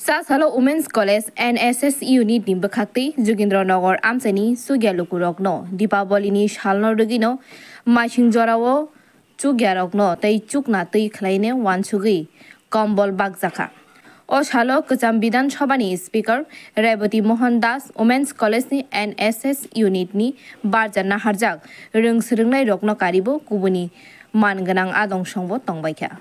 Sasalo Women's College NSS Unit ni bakjakha Jogindranagar Amsani Sugyalukurokno Dipawalini Shalno Rugino Maising Jorao Chugyarokno Tei Chukna Tei Khlaine Wansugi Kombol bakjakha O Shalo Kacham Bidan Sabhani Speaker Rebati Mohan Das Women's College ni NSS Unit ni Barjana Harjak Rungsrungnai Rokno Karibo Kubuni Manganang Adong Songbo Tongbaikha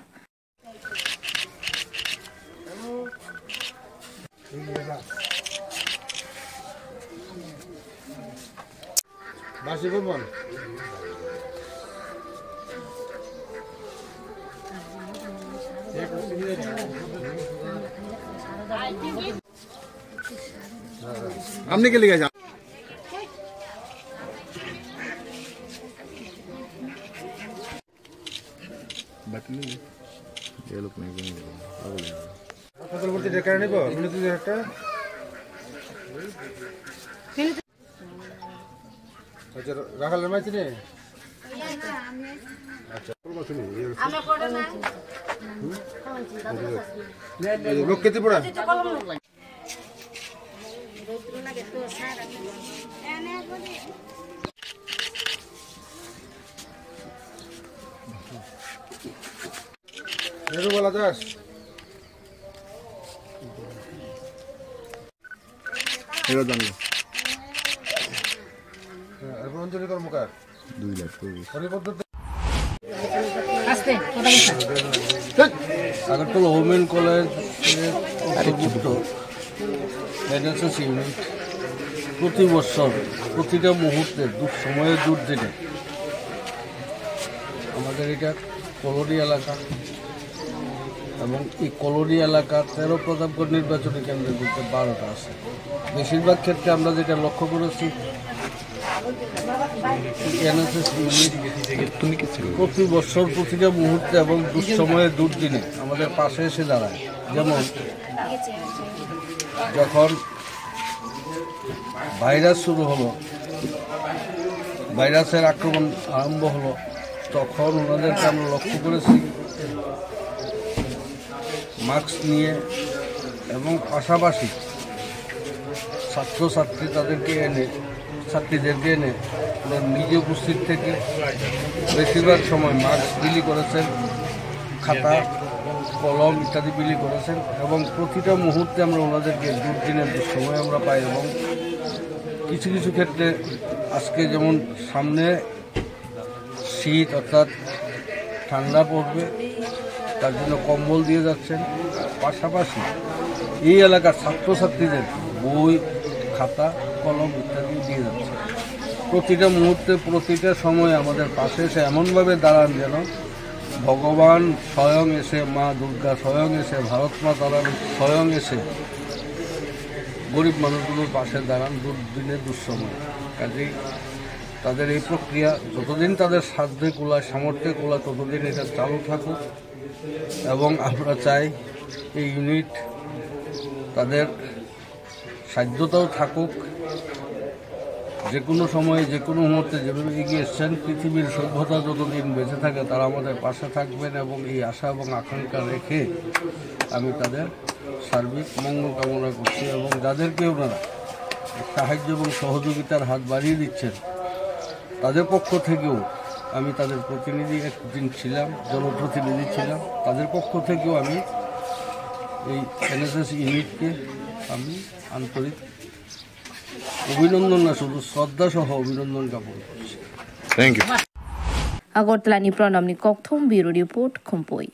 Masih belum. हमने के लिए जा बटनी ये लोग नहीं फसल बोलते देखा नहीं को हमने तो देखा अच्छा राखल रमाई थी नहीं अच्छा लोग कितने पड़ा नेहरू वाला दास नेहरू दानी अरुणचली कर्मकार 2 लाख আগরতলা ওমেন কলেজ অন্তর্ভুক্ত NSS ইউনিট প্রতি বছর প্রতিটা মুহূর্তে সময়ের দুর্দিনে আমাদের এটা কলোনি এলাকা এবং এই কলোনি এলাকা 13 প্রতাপগড় নির্বাচনী কেন্দ্রের মধ্যে 12টা আছে বেশিরভাগ ক্ষেত্রে আমরা যেটা লক্ষ্য করেছি NSS ইউনিট প্রতি বছর প্রতিটা মুহূর্তে এবং দুঃসময়ে দুর্দিনে আমাদের পাশে এসে দাঁড়ায় যেমন যখন ভাইরাস শুরু হলো ভাইরাসের আক্রমণ আরম্ভ হলো তখন ওনাদেরকে আমরা লক্ষ্য করেছি মাস্ক নিয়ে এবং পাশাপাশি ছাত্রছাত্রী ছাত্রীদেরকে এনে নিজে উপস্থিত থেকে বেশিরভাগ সময় মাস্ক বিলি করেছেন খাতা কলম ইত্যাদি বিলি করেছেন এবং প্রতিটা মুহূর্তে আমরা ওনাদেরকে দুর্দিনের সময় আমরা পাই এবং কিছু কিছু ক্ষেত্রে আজকে যেমন সামনে শীত অর্থাৎ ঠান্ডা পড়বে তার জন্য কম্বল দিয়ে যাচ্ছেন পাশাপাশি এই এলাকার ছাত্রছাত্রীদের বই খাতা কলম ইত্যাদি দিয়ে যাচ্ছে প্রতিটা মুহূর্তে প্রতিটা সময় আমাদের পাশে এসে এমনভাবে দাঁড়ান যেন ভগবান স্বয়ং এসে মা দুর্গা স্বয়ং এসে ভারত মা তারা স্বয়ং এসে গরিব মানুষগুলোর পাশে দাঁড়ান দুর্দিনের দুঃসময় কাজেই তাদের এই প্রক্রিয়া যতদিন তাদের সাধ্যে কুলায় সামর্থ্যে কুলায় ততদিন এটা চালু থাকুক এবং আমরা চাই এই ইউনিট তাদের সাধ্যতাও থাকুক যে কোনো সময়ে যে কোনো মুহূর্তে যেভাবে এগিয়ে এসছেন পৃথিবীর সভ্যতা যতদিন বেঁচে থাকে তারা আমাদের পাশে থাকবেন এবং এই আশা এবং আকাঙ্ক্ষা রেখে আমি তাদের সার্বিক মঙ্গল কামনা করছি এবং যাদেরকে ওনারা সাহায্য এবং সহযোগিতার হাত বাড়িয়ে দিচ্ছেন তাদের পক্ষ থেকেও আমি তাদের প্রতিনিধি একদিন ছিলাম জনপ্রতিনিধি ছিলাম তাদের পক্ষ থেকেও আমি এই NSS ইউনিটকে আমি আন্তরিক অভিনন্দন না শুধু শ্রদ্ধা সহ অভিনন্দন জ্ঞাপন করছি থ্যাংক ইউ আগরতলানি প্রণামনি ককথম ব্যুরো রিপোর্ট খুমপুই